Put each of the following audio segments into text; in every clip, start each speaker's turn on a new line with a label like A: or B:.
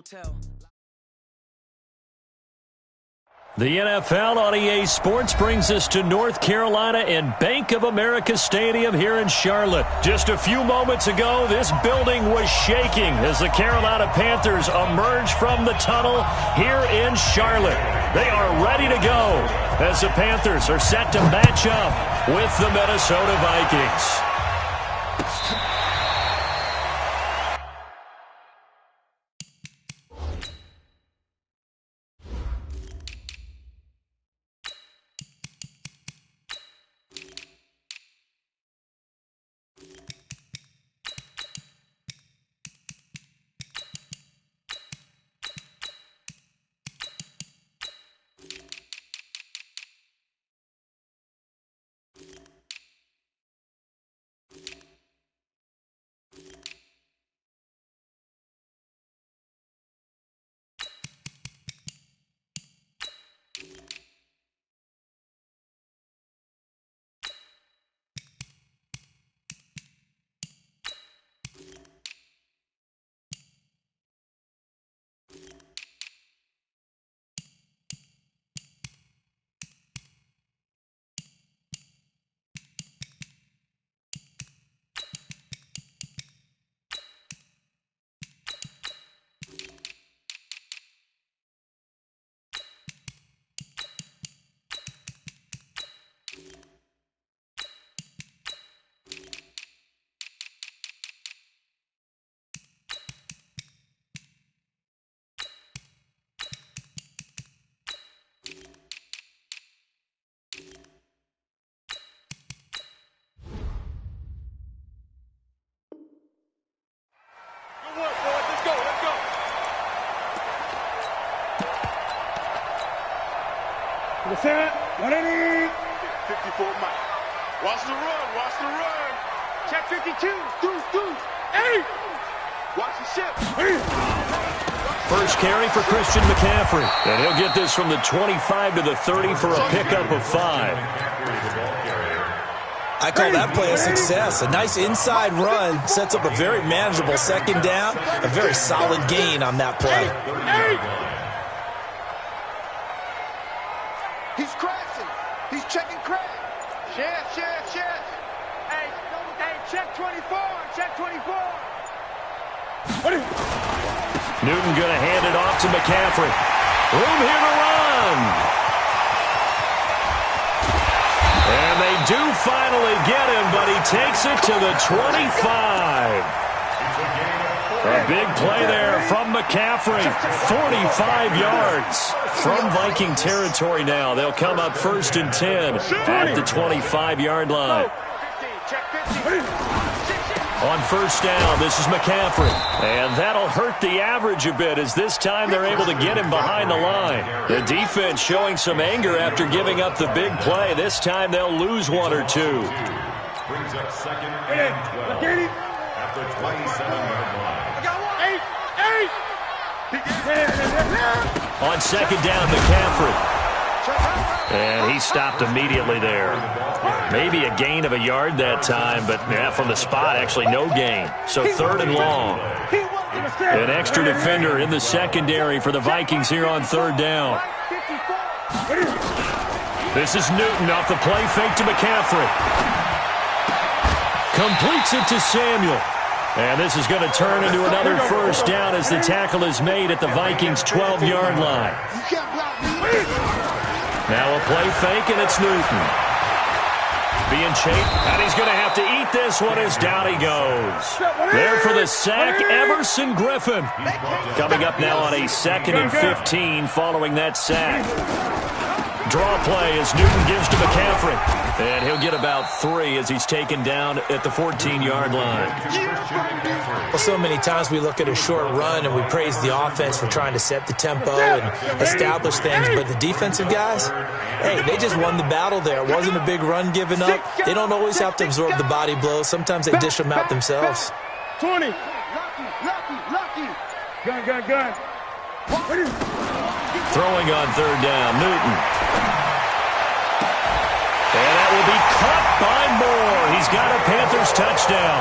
A: The NFL on EA Sports brings us to North Carolina and Bank of America Stadium here in Charlotte. Just a few moments ago, this building was shaking as the Carolina Panthers emerge from the tunnel here in Charlotte. They are ready to go as the Panthers are set to match up with the Minnesota Vikings.
B: To the center, 180.
C: 54 Mike. Watch the run, watch the run.
B: Check 52, deuce, 8.
C: Watch the shift.
A: First carry for Christian McCaffrey. And he'll get this from the 25 to the 30 for a pickup of 5.
D: I call that play a success. A nice inside run sets up a very manageable second down. A very solid gain on that play.
C: He's crashing. He's checking crash.
B: Shift. Hey, check 24, check 24.
A: Newton going to hand it off to McCaffrey. Room here to run. And they do finally get him, but he takes it to the 25. A big play there from McCaffrey. 45 yards from Viking territory now. They'll come up 1st and 10 at the 25-yard line. On 1st down, this is McCaffrey. And that'll hurt the average a bit as this time they're able to get him behind the line. The defense showing some anger after giving up the big play. This time they'll lose 1 or 2.
E: Brings up 2nd and 12 at the 27-yard line.
A: On 2nd down, McCaffrey. And he stopped immediately there. Maybe a gain of a yard that time, but yeah, from the spot, actually no gain. So 3rd and long. An extra defender in the secondary for the Vikings here on 3rd down. This is Newton off the play fake to McCaffrey. Completes it to Samuel. And this is going to turn into another 1st down as the tackle is made at the Vikings' 12-yard line. Now a play fake, and it's Newton. Being chased, and he's going to have to eat this one as down he goes. There for the sack, Everson Griffin. Coming up now on a 2nd and 15 following that sack. Draw play as Newton gives to McCaffrey. And he'll get about 3 as he's taken down at the 14-yard line.
D: Well, so many times we look at a short run and we praise the offense for trying to set the tempo and establish things. But the defensive guys, hey, they just won the battle there. It wasn't a big run given up. They don't always have to absorb the body blows. Sometimes they dish them out themselves.
B: 20. Lucky. Gun.
A: Throwing on 3rd down, Newton. And that will be caught by Moore. He's got a Panthers touchdown.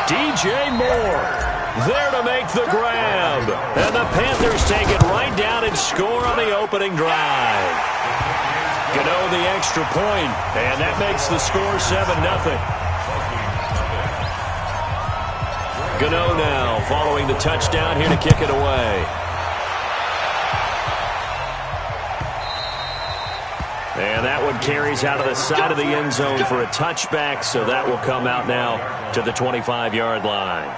A: DJ Moore. there to make the grab. And the Panthers take it right down and score on the opening drive. Gano the extra point, and that makes the score 7-0. Gano now following the touchdown here to kick it away. And that one carries out of the side of the end zone for a touchback, so that will come out now to the 25-yard line.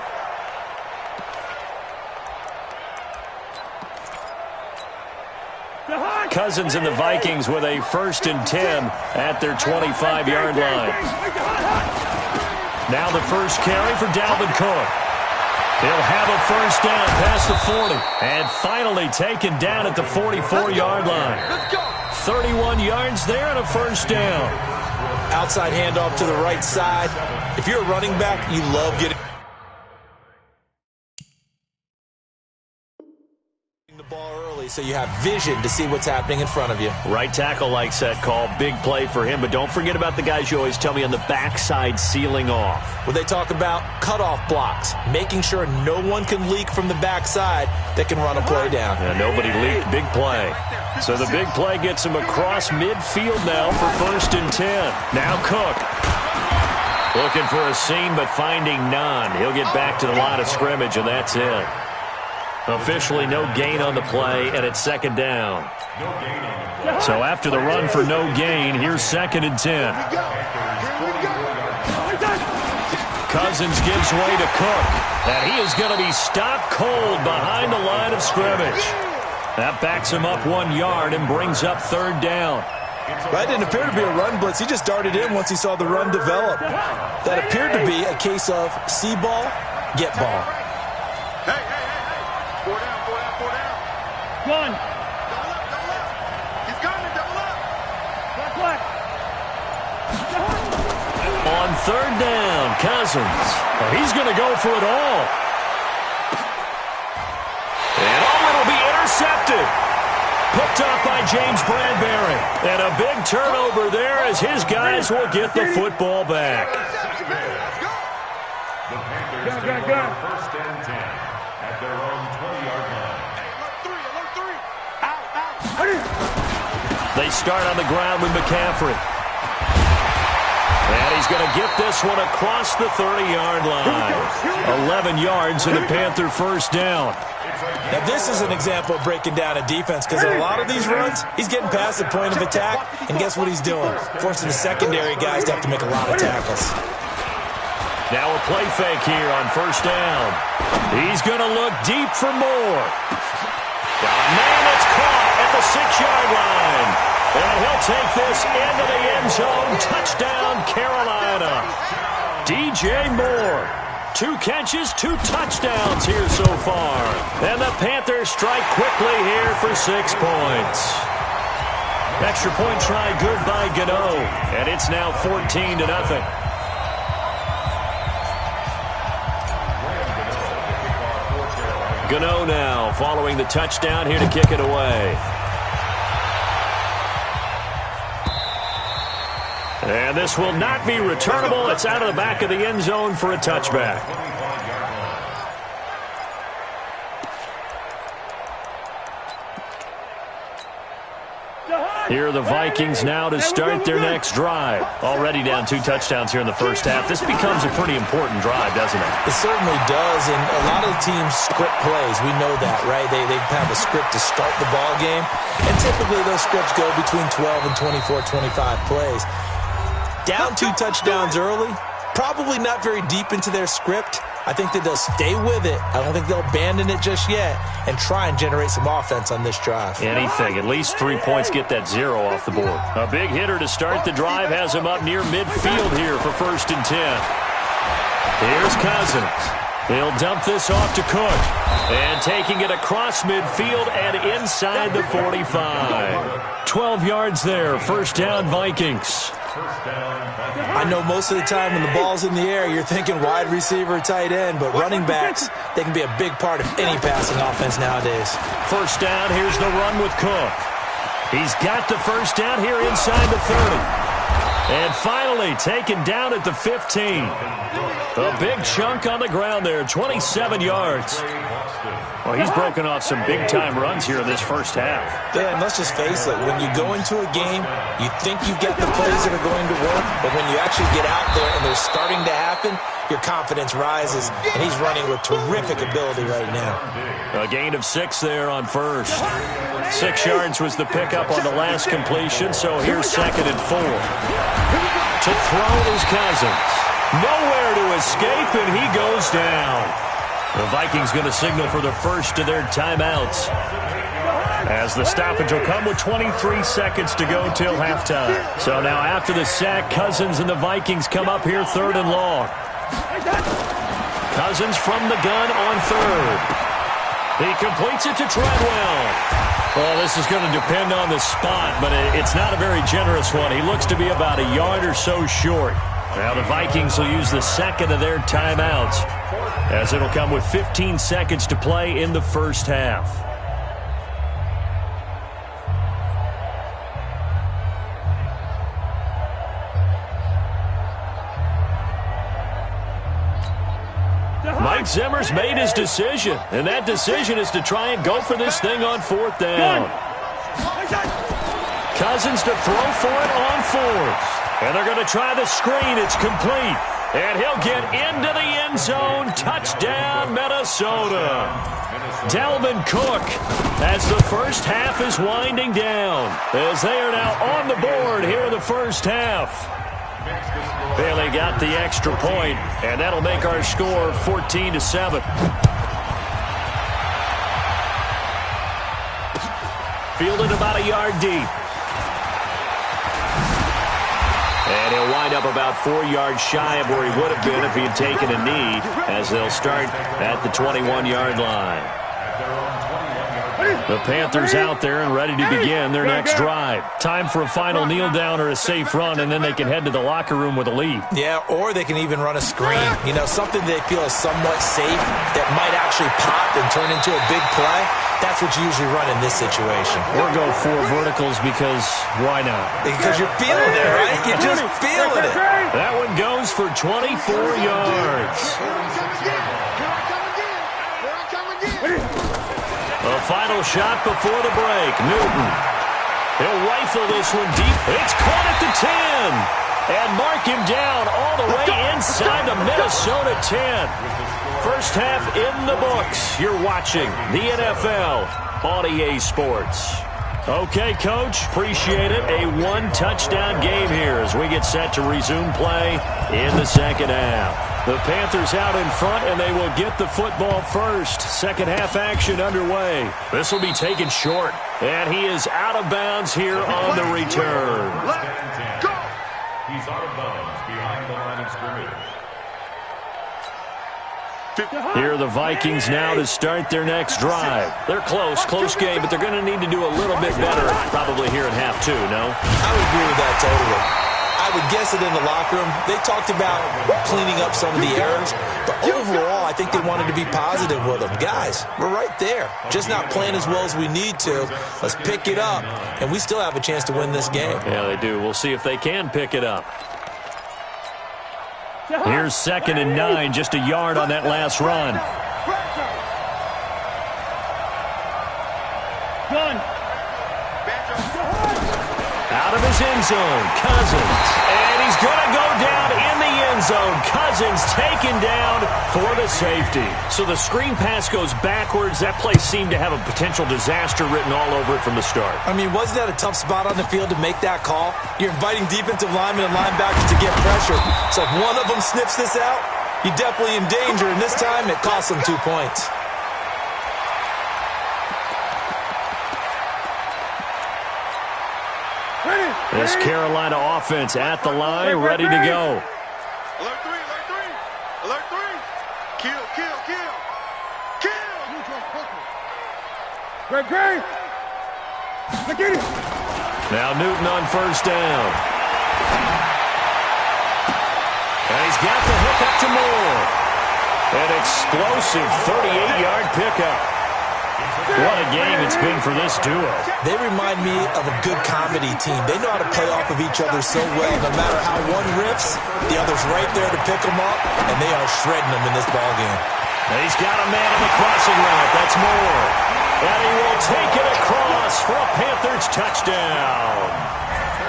A: Cousins and the Vikings with a 1st and 10 at their 25-yard line. Now the first carry for Dalvin Cook. He'll have a first down past the 40. And finally taken down at the 44-yard line. 31 yards there and a first down.
D: Outside handoff to the right side. If you're a running back, you love getting the ball early so you have vision to see what's happening in front of you.
A: Right tackle likes that call. Big play for him. But don't forget about the guys you always tell me on the backside sealing off.
D: Well, they talk about cutoff blocks, making sure no one can leak from the backside that can run a play down.
A: Yeah, nobody leaked. Big play. So the big play gets him across midfield now for 1st and 10. Now Cook. Looking for a seam, but finding none. He'll get back to the line of scrimmage, and that's it. Officially no gain on the play, and it's 2nd down. So after the run for no gain, here's 2nd and 10. Cousins gives way to Cook, and he is going to be stopped cold behind the line of scrimmage. That backs him up 1 yard and brings up 3rd down.
D: That didn't appear to be a run blitz. He just darted in once he saw the run develop. That appeared to be a case of see ball, get ball.
C: Hey. 4 down.
B: One.
C: Double up. He's coming, double up.
B: Black.
A: On 3rd down, Cousins. And he's going to go for it all. And it'll be intercepted. Picked up by James Bradbury. And a big turnover there as his guys will get the football back.
E: The Panthers take over 1st and 10 at their own 20-yard line.
A: They start on the ground with McCaffrey. And he's going to get this one across the 30-yard line. 11 yards and a Panther 1st down.
D: Now, this is an example of breaking down a defense because a lot of these runs, he's getting past the point of attack, and guess what he's doing? Forcing the secondary guys to have to make a lot of tackles.
A: Now a play fake here on 1st down. He's going to look deep for more. Man, it's caught at the 6-yard line. And he'll take this into the end zone. Touchdown, Carolina. DJ Moore. 2 catches, 2 touchdowns here so far. And the Panthers strike quickly here for 6 points. Extra point try good by Gano. And it's now 14-0. Gano now following the touchdown here to kick it away. And this will not be returnable. It's out of the back of the end zone for a touchback. Here are the Vikings now to start their next drive. Already down 2 touchdowns here in the first half. This becomes a pretty important drive, doesn't it?
D: It certainly does, and a lot of the teams script plays. We know that, right? They have a script to start the ball game, and typically those scripts go between 12 and 24, 25 plays. Down 2 touchdowns early, probably not very deep into their script. I think that they'll stay with it. I don't think they'll abandon it just yet and try and generate some offense on this drive.
A: Anything. At least 3 points, get that 0 off the board. A big hitter to start the drive has him up near midfield here for 1st and 10. Here's Cousins. He'll dump this off to Cook. And taking it across midfield and inside the 45. 12 yards there. 1st down, Vikings.
D: I know most of the time when the ball's in the air, you're thinking wide receiver, tight end, but running backs, they can be a big part of any passing offense nowadays.
A: 1st down, here's the run with Cook. He's got the 1st down here inside the 30. And finally taken down at the 15. A big chunk on the ground there, 27 yards. Well, he's broken off some big-time runs here in this first half.
D: Yeah, and let's just face it. When you go into a game, you think you get the plays that are going to work, but when you actually get out there and they're starting to happen, your confidence rises, and he's running with terrific ability right now.
A: A gain of 6 there on first. 6 yards was the pickup on the last completion, so here's 2nd and 4. To throw is Cousins. Nowhere to escape, and he goes down. The Vikings going to signal for the first of their timeouts, as the stoppage will come with 23 seconds to go till halftime. So now after the sack, Cousins and the Vikings come up here 3rd and long. Cousins from the gun on 3rd. He completes it to Treadwell. Well, this is going to depend on the spot, but it's not a very generous one. He looks to be about a yard or so short. Now the Vikings will use the 2nd of their timeouts, as it'll come with 15 seconds to play in the first half. Mike Zimmer's made his decision, and that decision is to try and go for this thing on 4th down. Cousins to throw for it on 4th. And they're going to try the screen. It's complete. And he'll get into the end zone. Touchdown, Minnesota. Dalvin Cook, as the first half is winding down, as they are now on the board here in the first half. Bailey got the extra point, and that'll make our score 14-7. Fielded about a yard deep. And he'll wind up about 4 yards shy of where he would have been if he had taken a knee, as they'll start at the 21-yard line. The Panthers out there and ready to begin their next drive. Time for a final kneel down or a safe run, and then they can head to the locker room with a lead.
D: Yeah, or they can even run a screen. You know, something they feel is somewhat safe that might actually pop and turn into a big play. That's what you usually run in this situation.
A: Or go 4 verticals because why not?
D: Because you're feeling it, right? You're just feeling it.
A: That one goes for 24 yards. A final shot before the break. Newton. He'll rifle this one deep. It's caught at the 10. And mark him down all the way inside the Minnesota 10. First half in the books. You're watching the NFL on EA Sports. Okay, Coach, appreciate it. A 1-touchdown game here as we get set to resume play in the second half. The Panthers out in front, and they will get the football first. Second half action underway. This will be taken short, and he is out of bounds here on the return.
E: Go! He's out of bounds behind the line of scrimmage.
A: Here are the Vikings now to start their next drive. They're close game, but they're going to need to do a little bit better probably here in half 2, no?
D: I would agree with that totally. I would guess it in the locker room. They talked about cleaning up some of the errors, but overall, I think they wanted to be positive with them. Guys, we're right there. Just not playing as well as we need to. Let's pick it up, and we still have a chance to win this game.
A: Yeah, they do. We'll see if they can pick it up. Here's 2nd and 9, just a yard on that last run. Out of his end zone, Cousins. And he's going to go down in the end zone. Cousins taken down for the safety. So the screen pass goes backwards. That play seemed to have a potential disaster written all over it from the start.
D: I mean, wasn't that a tough spot on the field to make that call? You're inviting defensive linemen and linebackers to get pressure. So if one of them sniffs this out, you're definitely in danger. And this time, it cost them 2 points.
A: This Carolina offense at the line, ready to go.
C: Alert 3, alert 3. Alert 3. Kill.
B: Great.
A: Now Newton on first down. And he's got the hook up to Moore. An explosive 38-yard pickup. What a game it's been for this duo.
D: They remind me of a good comedy team. They know how to play off of each other so well. No matter how one riffs, the other's right there to pick them up, and they are shredding them in this ballgame.
A: He's got a man on the crossing route. That's Moore. And he will take it across for a Panthers touchdown.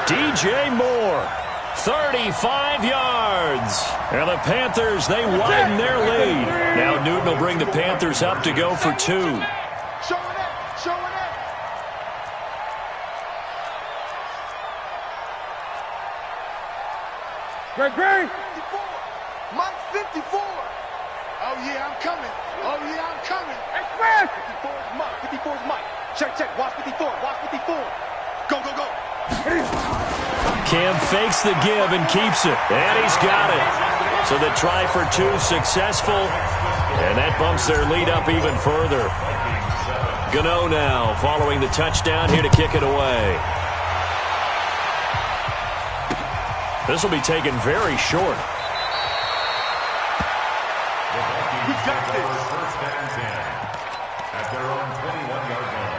A: DJ Moore, 35 yards. And the Panthers, they widen their lead. Now Newton will bring the Panthers up to go for 2.
B: Great.
C: Mike 54. Oh, yeah, I'm coming. Oh, yeah, I'm coming.
B: Express.
C: 54 is Mike. 54 is Mike. Check. Watch 54. Watch 54. Go.
A: Cam fakes the give and keeps it. And he's got it. So the try for 2 successful. And that bumps their lead up even further. Gano now following the touchdown here to kick it away. This will be taken very short.
E: We got this. First and 10 at their own 21-yard line.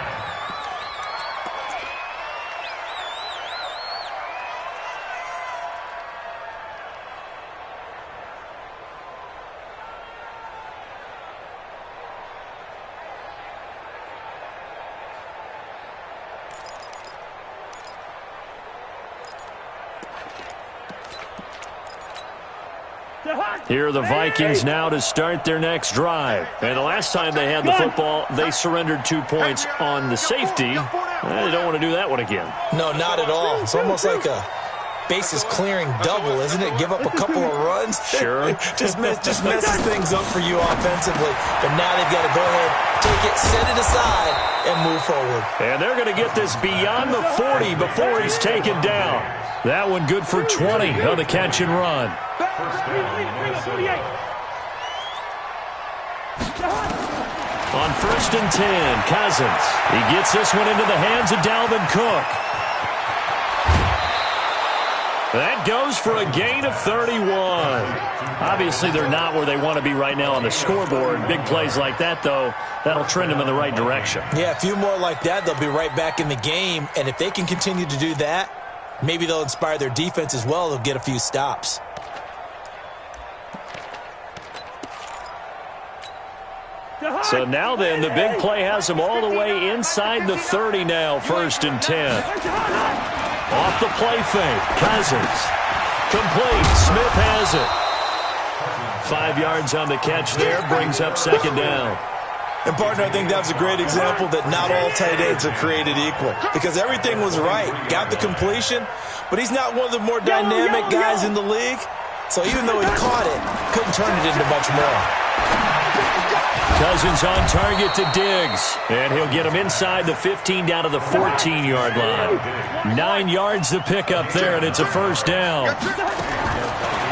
A: Here are the Vikings now to start their next drive. And the last time they had the football, they surrendered 2 points on the safety. They don't want to do that one again.
D: No, not at all. It's almost like a bases clearing double, isn't it? Give up a couple of runs.
A: Sure.
D: just messes things up for you offensively. But now they've got to go ahead, take it, set it aside, and move forward.
A: And they're going to get this beyond the 40 before he's taken down. That one good for 20 on the catch and run. On 1st and 10, Cousins. He gets this one into the hands of Dalvin Cook. That goes for a gain of 31. Obviously, they're not where they want to be right now on the scoreboard. Big plays like that, though, that'll trend them in the right direction.
D: Yeah, a few more like that, they'll be right back in the game. And if they can continue to do that, maybe they'll inspire their defense as well. They'll get a few stops.
A: So now then, the big play has them all the way inside the 30 now, 1st and 10. Off the play fake, Cousins. Complete, Smith has it. 5 yards on the catch there, brings up 2nd down.
D: And, partner, I think that's a great example that not all tight ends are created equal. Because everything was right. Got the completion, but he's not one of the more dynamic guys in the league. So even though he caught it, couldn't turn it into much more.
A: Cousins on target to Diggs. And he'll get him inside the 15 down to the 14-yard line. 9 yards to pick up there, and it's a 1st down.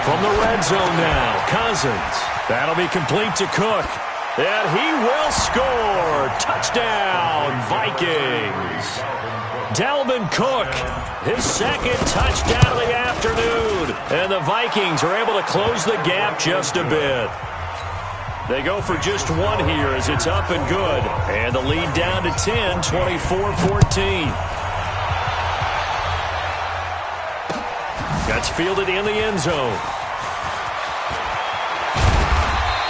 A: From the red zone now, Cousins. That'll be complete to Cook. And he will score. Touchdown, Vikings. Dalvin Cook, his 2nd touchdown of the afternoon. And the Vikings are able to close the gap just a bit. They go for just 1 here as it's up and good. And the lead down to 10, 24-14. That's fielded in the end zone.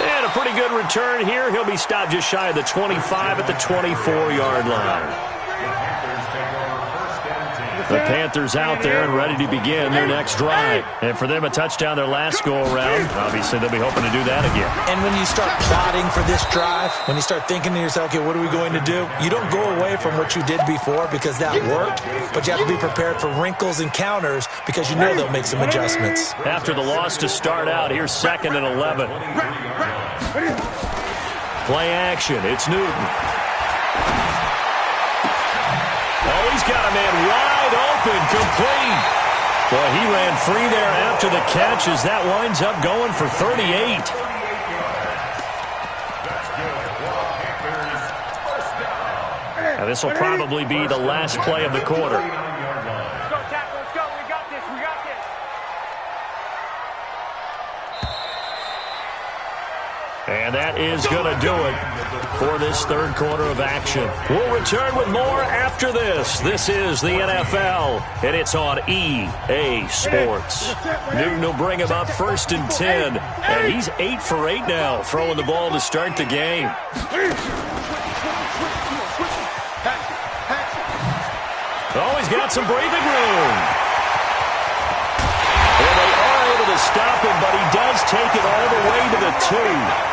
A: And a pretty good return here. He'll be stopped just shy of the 25 at the 24-yard line. The Panthers out there and ready to begin their next drive. And for them, a touchdown their last go-around. Obviously, they'll be hoping to do that again.
D: And when you start plotting for this drive, when you start thinking to yourself, okay, what are we going to do? You don't go away from what you did before because that worked, but you have to be prepared for wrinkles and counters because you know they'll make some adjustments.
A: After the loss to start out, here's 2nd and 11. Play action. It's Newton. Oh, he's got a man wide open, complete. Boy, he ran free there after the catch as that winds up going for 38. Now, this will probably be the last play of the quarter.
B: Let's go, Tackle. Let's go. We got this. We got this.
A: And that that is going to do it for this third quarter of action. We'll return with more after this. This is the NFL, and it's on EA Sports. Newton will bring him up 1st and 10, and he's 8 for 8 now, throwing the ball to start the game. Oh, he's got some breathing room. And they are able to stop him, but he does take it all the way to the 2.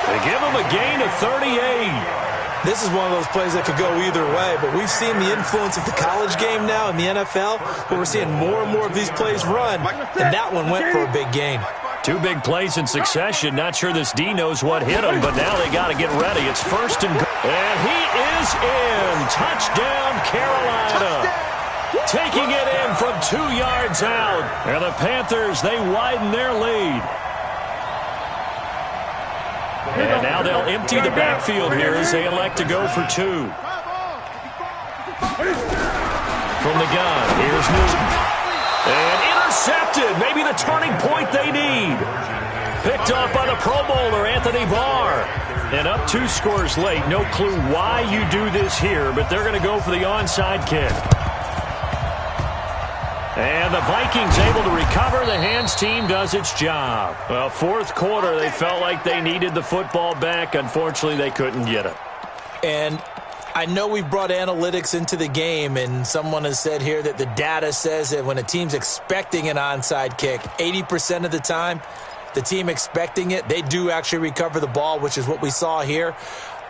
A: They give him a gain of 38.
D: This is one of those plays that could go either way, but we've seen the influence of the college game now in the NFL, where we're seeing more and more of these plays run, and that one went for a big gain.
A: 2 big plays in succession. Not sure this D knows what hit him, but now they got to get ready. It's 1st and goal. And he is in. Touchdown, Carolina. Taking it in from 2 yards out. And the Panthers, they widen their lead. And now they'll empty the backfield here as they elect to go for 2. From the gun, here's Newton. And intercepted. Maybe the turning point they need. Picked off by the Pro Bowler, Anthony Barr. And up 2 scores late. No clue why you do this here, but they're going to go for the onside kick. And the Vikings able to recover. The hands team does its job. Well, 4th quarter, they felt like they needed the football back. Unfortunately, they couldn't get it.
D: And I know we brought analytics into the game, and someone has said here that the data says that when a team's expecting an onside kick, 80% of the time, the team expecting it, they do actually recover the ball, which is what we saw here.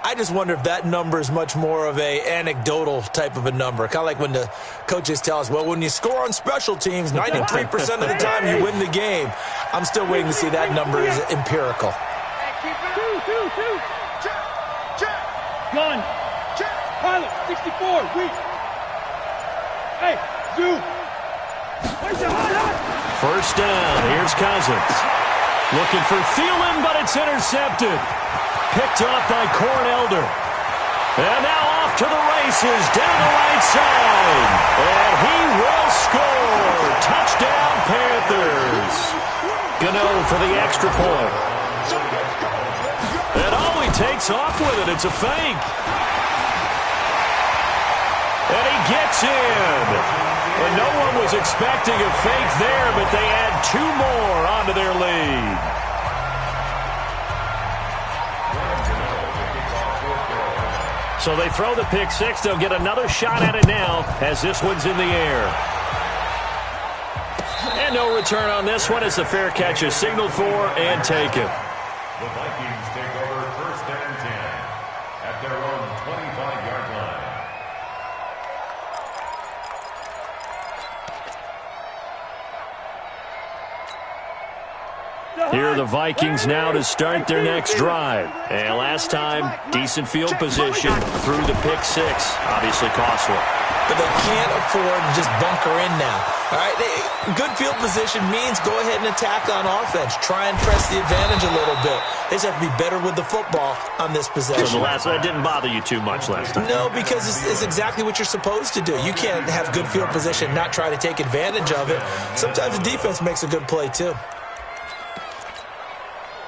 D: I just wonder if that number is much more of a anecdotal type of a number. Kind of like when the coaches tell us, well, when you score on special teams, 93% of the time you win the game. I'm still waiting to see that number is empirical.
B: Gun. Pilot, 64, weak. Hey, Zoo.
A: 1st down, here's Cousins. Looking for Thielen, but it's intercepted. Picked off by Corn Elder. And now off to the races, down the right side. And he will score. Touchdown, Panthers. Gano for the extra point. And oh, he takes off with it. It's a fake. And he gets in. And no one was expecting a fake there, but they add 2 more onto their lead. So they throw the pick 6. They'll get another shot at it now as this one's in the air. And no return on this one as the fair catch is signaled for and taken.
E: The Vikings take over 1st and 10 at their own 25-yard line.
A: Here are the Vikings now to start their next drive. And last time, decent field position through the pick 6. Obviously costly.
D: But they can't afford to just bunker in now. All right, good field position means go ahead and attack on offense. Try and press the advantage a little bit. They just have to be better with the football on this possession.
A: So the last one didn't bother you too much last time.
D: No, because it's exactly what you're supposed to do. You can't have good field position, not try to take advantage of it. Sometimes the defense makes a good play too.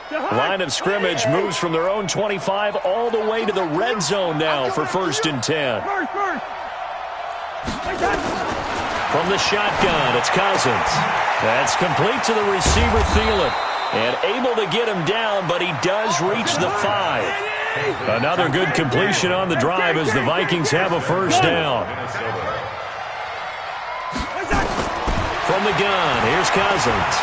A: Line of scrimmage moves from their own 25 all the way to the red zone now for 1st and 10. From the shotgun, it's Cousins. That's complete to the receiver, Thielen. And able to get him down, but he does reach the 5. Another good completion on the drive as the Vikings have a 1st down. From the gun, here's Cousins.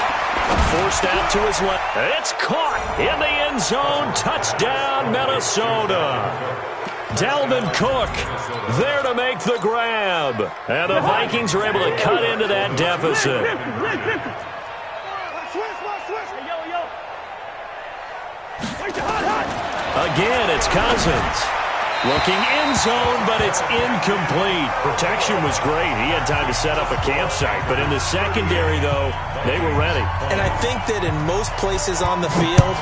A: Forced out to his left. It's caught in the end zone. Touchdown, Minnesota. Dalvin Cook there to make the grab. And the Vikings are able to cut into that deficit. Again, it's Cousins. Looking end zone, but it's incomplete. Protection was great. He had time to set up a campsite. But in the secondary, though, they were ready.
D: And I think that in most places on the field,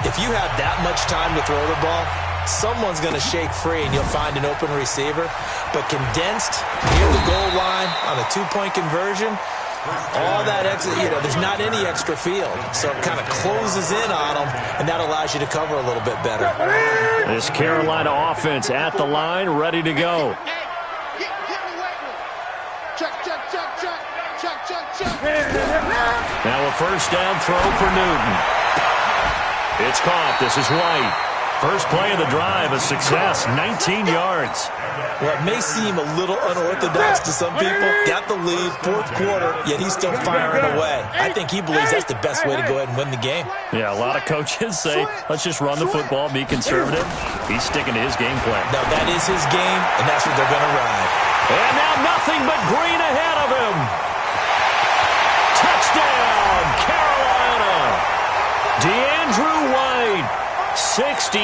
D: if you have that much time to throw the ball, someone's going to shake free and you'll find an open receiver. But condensed near the goal line on a 2-point conversion, All that extra, there's not any extra field. So it kind of closes in on them, and that allows you to cover a little bit better.
A: This Carolina offense at the line, ready to go. Now a first down throw for Newton. It's caught. This is White. First play of the drive, a success, 19 yards.
D: Well, it may seem a little unorthodox to some people. Got the lead, fourth quarter, yet he's still firing away. I think he believes that's the best way to go ahead and win the game.
A: Yeah, a lot of coaches say, let's just run the football, be conservative. He's sticking to his game plan.
D: No, that is his game, and that's what they're going to ride.
A: And now nothing but green ahead of him. Touchdown, Carolina. DeAndrew White. 68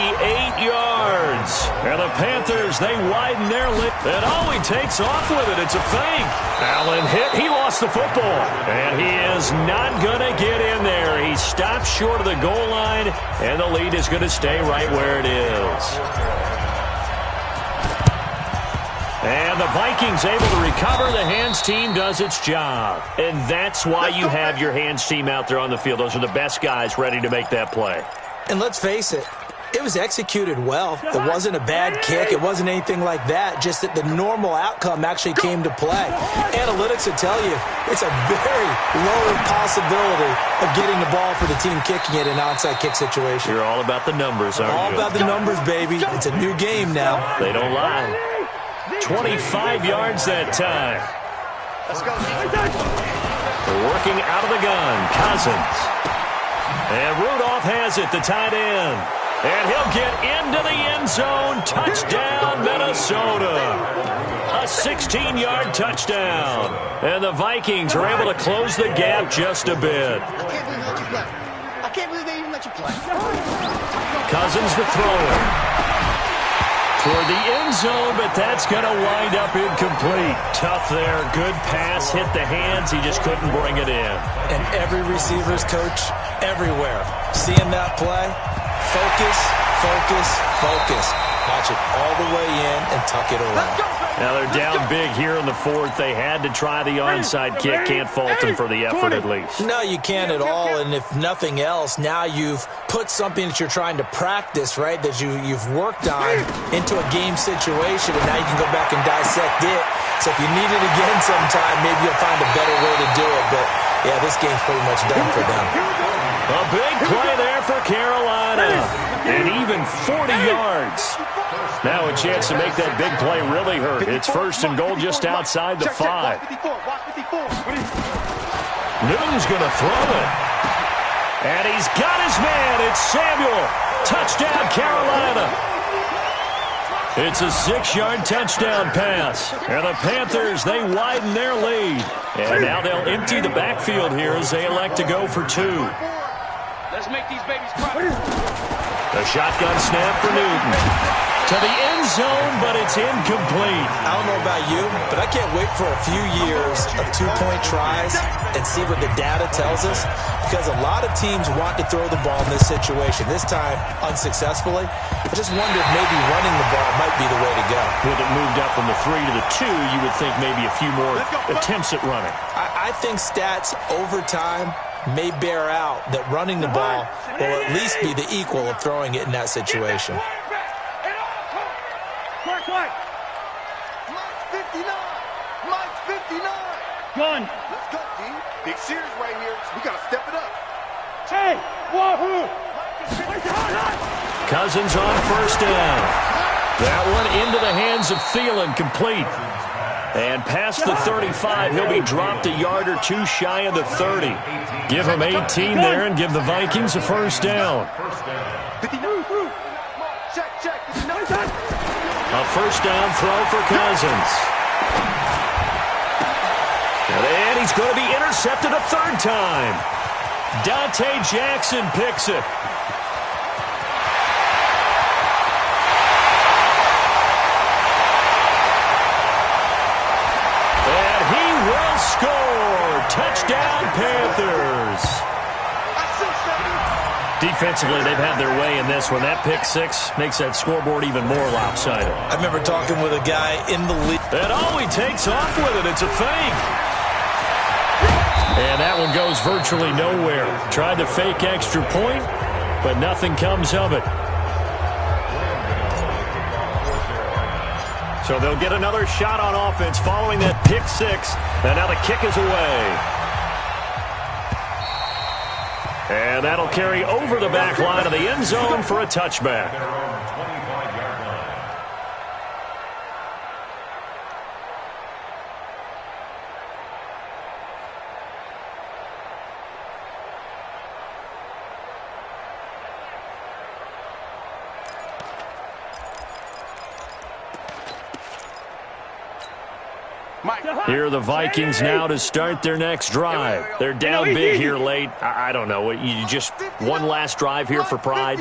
A: yards. And the Panthers, they widen their lead. And he takes off with it. It's a fake. Allen hit. He lost the football. And he is not going to get in there. He stops short of the goal line, and the lead is going to stay right where it is. And the Vikings able to recover. The hands team does its job. And that's why you have your hands team out there on the field. Those are the best guys ready to make that play.
D: And let's face it, it was executed well. It wasn't a bad kick. It wasn't anything like that. Just that the normal outcome actually came to play. Analytics will tell you it's a very low possibility of getting the ball for the team kicking it in an onside kick situation.
A: You're all about the numbers, aren't you?
D: All about the numbers, baby. It's a new game now.
A: They don't lie. 25 yards that time.
C: Let's go.
A: Working out of the gun, Cousins. And Rudolph has it, the tight end. And he'll get into the end zone. Touchdown, Minnesota. A 16-yard touchdown. And the Vikings are able to close the gap just a bit.
C: I can't believe they even let you play.
A: Cousins the thrower. Toward the end zone, but that's going to wind up incomplete. Tough there. Good pass. Hit the hands. He just couldn't bring it in.
D: And every receiver's coach everywhere. Seeing that play, focus, focus, focus. Watch it all the way in and tuck it away.
A: Now they're down big here in the fourth. They had to try the onside kick. Can't fault them for the effort at least.
D: No, you can't at all. And if nothing else, now you've put something that you're trying to practice, right, that you've worked on into a game situation, and now you can go back and dissect it. So if you need it again sometime, maybe you'll find a better way to do it. But, yeah, this game's pretty much done for them.
A: A big play there for Carolina. And even 40 yards. Now a chance to make that big play really hurt. It's first and goal just outside the 5. Newton's going to throw it. And he's got his man. It's Samuel. Touchdown, Carolina. It's a 6-yard touchdown pass. And the Panthers, they widen their lead. And now they'll empty the backfield here as they elect to go for 2.
B: Let's make these babies cry.
A: The shotgun snap for Newton. To the end zone, but it's incomplete.
D: I don't know about you, but I can't wait for a few years of two-point tries and see what the data tells us, because a lot of teams want to throw the ball in this situation. This time, unsuccessfully. I just wondered maybe running the ball might be the way to go.
A: With it moved up from the 3 to the 2, you would think maybe a few more attempts at running.
D: I think stats over time may bear out that running the ball will at least be the equal of throwing it in that situation.
C: Mike's 59. Mike's 59.
B: Gun.
C: Let's go, D. Big series right here. We got to step it up.
B: Hey, wahoo.
A: Cousins on first down. That one into the hands of Thielen, complete. And past the 35, he'll be dropped a yard or two shy of the 30. Give him 18 there and give the Vikings a first down.
C: Check.
A: A first down throw for Cousins. And he's going to be intercepted a third time. Dante Jackson picks it. And he will score. Touchdown, Panthers. Defensively, they've had their way in this one. That pick six makes that scoreboard even more lopsided.
D: I remember talking with a guy in the league.
A: And he takes off with it. It's a fake. And that one goes virtually nowhere. Tried to fake extra point, but nothing comes of it. So they'll get another shot on offense following that pick six. And now the kick is away. And that'll carry over the back line of the end zone for a touchback. Here are the Vikings now to start their next drive. They're down big here late. I don't know. You just one last drive here for pride?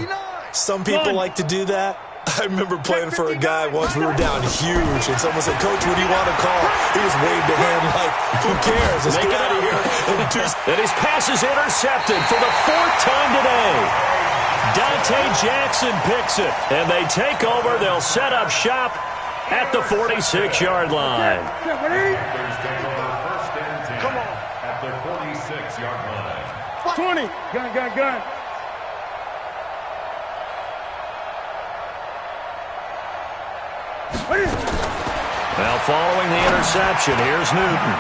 D: Some people like to do that. I remember playing for a guy once. We were down huge, and someone said, "Coach, what do you want to call?" He just waved a hand like, "Who cares? Let's get out of here."
A: And his pass is intercepted for the fourth time today. Dante Jackson picks it, and they take over. They'll set up shop at the 46-yard line.
E: Come on. At the 46-yard line.
B: 20. Gun.
A: Now following the interception, here's Newton.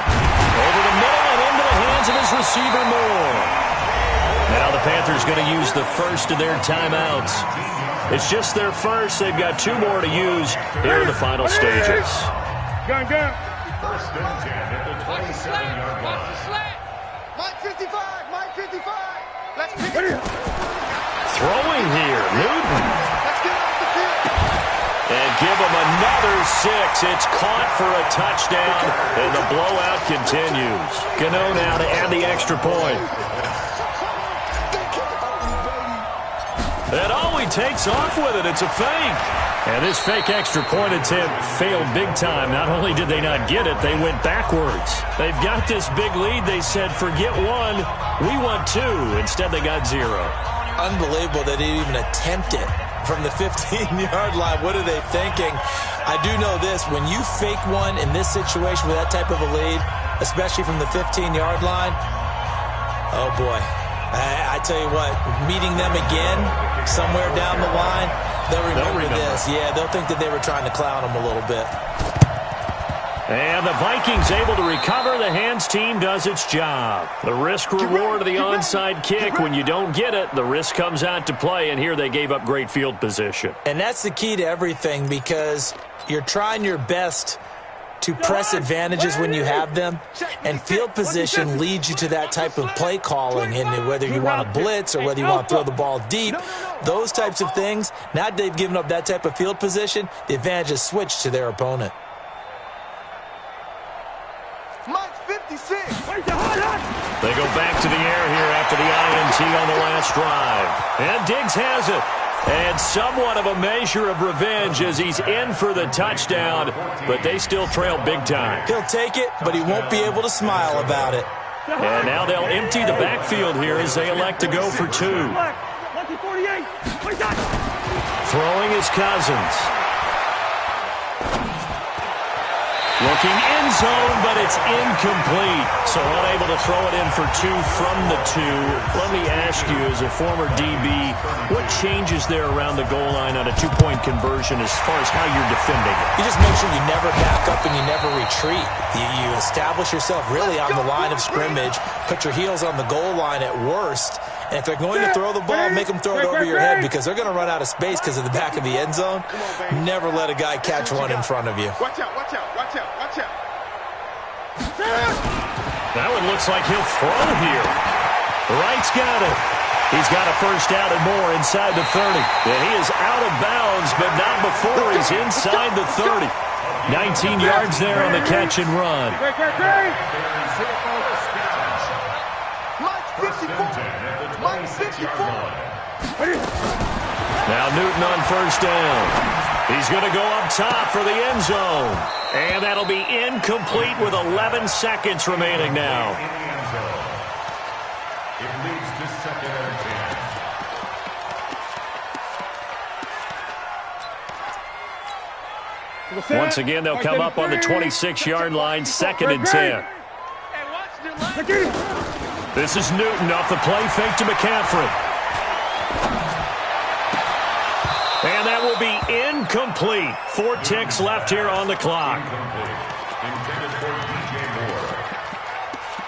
A: Over the middle and into the hands of his receiver Moore. Now the Panthers going to use the first of their timeouts. It's just their first. They've got 2 more to use here in the final stages.
B: Gun.
E: First and 10 at the 27-yard line.
C: Mike 55. Mike 55. Let's pick it.
A: Throwing here, Newton.
C: Let's get off the field.
A: And give him another 6. It's caught for a touchdown, and the blowout continues. Gano now to add the extra point. And all he takes off with it, it's a fake. And this fake extra point attempt failed big time. Not only did they not get it, they went backwards. They've got this big lead. They said, forget 1, we want 2. Instead, they got 0.
D: Unbelievable that they even attempt it from the 15-yard line. What are they thinking? I do know this. When you fake one in this situation with that type of a lead, especially from the 15-yard line, oh, boy. I tell you what, meeting them again somewhere down the line, they'll remember this. Yeah, they'll think that they were trying to clown them a little bit.
A: And the Vikings able to recover. The hands team does its job. The risk-reward of the onside kick. When you don't get it, the risk comes out to play, and here they gave up great field position.
D: And that's the key to everything, because you're trying your best to press advantages when you have them, and field position leads you to that type of play calling, and whether you want to blitz or whether you want to throw the ball deep, those types of things. Now they've given up that type of field position, the advantage is switched to their opponent.
C: Mike 56.
A: They go back to the air here after the INT on the last drive. And Diggs has it. And somewhat of a measure of revenge as he's in for the touchdown, but they still trail big time.
D: He'll take it, but he won't be able to smile about it.
A: And now they'll empty the backfield here as they elect to go for 2. Throwing is Cousins. Looking end zone, but it's incomplete. So unable to throw it in for 2 from the 2. Let me ask you, as a former DB, what changes there around the goal line on a 2-point conversion as far as how you're defending it?
D: You just make sure you never back up and you never retreat. You establish yourself really on the line of scrimmage, put your heels on the goal line at worst, and if they're going to throw the ball, make them throw it over your head, because they're going to run out of space because of the back of the end zone. Never let a guy catch one in front of you.
C: Watch out.
A: That one looks like he'll throw here. Wright's got it. He's got a first down and more inside the 30. And he is out of bounds, but not before he's inside the 30. 19 yards there on the catch and run.
C: Mike 54.
A: Now Newton on first down. He's going to go up top for the end zone. And that'll be incomplete with 11 seconds remaining now.
E: It leads to second and
A: 10. Once again, they'll come up on the 26-yard line, second and 10.
B: Hey, watch the line.
A: This is Newton off the play fake to McCaffrey. And that will be incomplete. 4 ticks left here on the clock.
E: Intended for DJ Moore.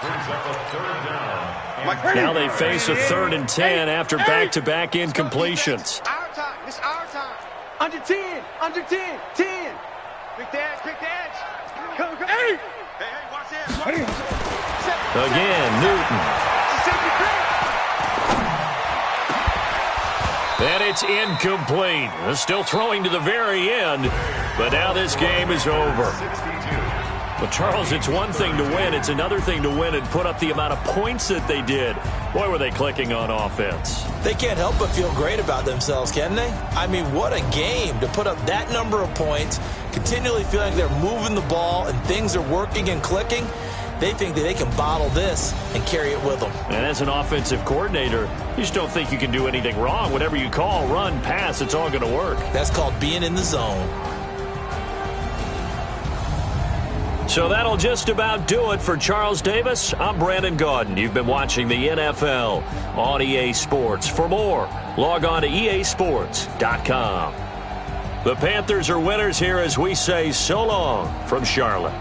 E: Brings up a third down.
A: Now they face a 3rd and 10 after back-to-back incompletions.
C: Our time. It's our time.
B: Under 10. Under 10. 10.
C: Quick the edge. Quick the edge.
B: Come, come. Hey!
C: Hey, watch this.
A: Again, Newton. And it's incomplete. Still throwing to the very end, but now this game is over. Well, Charles, it's one thing to win. It's another thing to win and put up the amount of points that they did. Boy, were they clicking on offense.
D: They can't help but feel great about themselves, can they? I mean, what a game to put up that number of points, continually feeling like they're moving the ball and things are working and clicking. They think that they can bottle this and carry it with them.
A: And as an offensive coordinator, you just don't think you can do anything wrong. Whatever you call, run, pass, it's all going to work.
D: That's called being in the zone.
A: So that'll just about do it for Charles Davis. I'm Brandon Gaudin. You've been watching the NFL on EA Sports. For more, log on to easports.com. The Panthers are winners here as we say so long from Charlotte.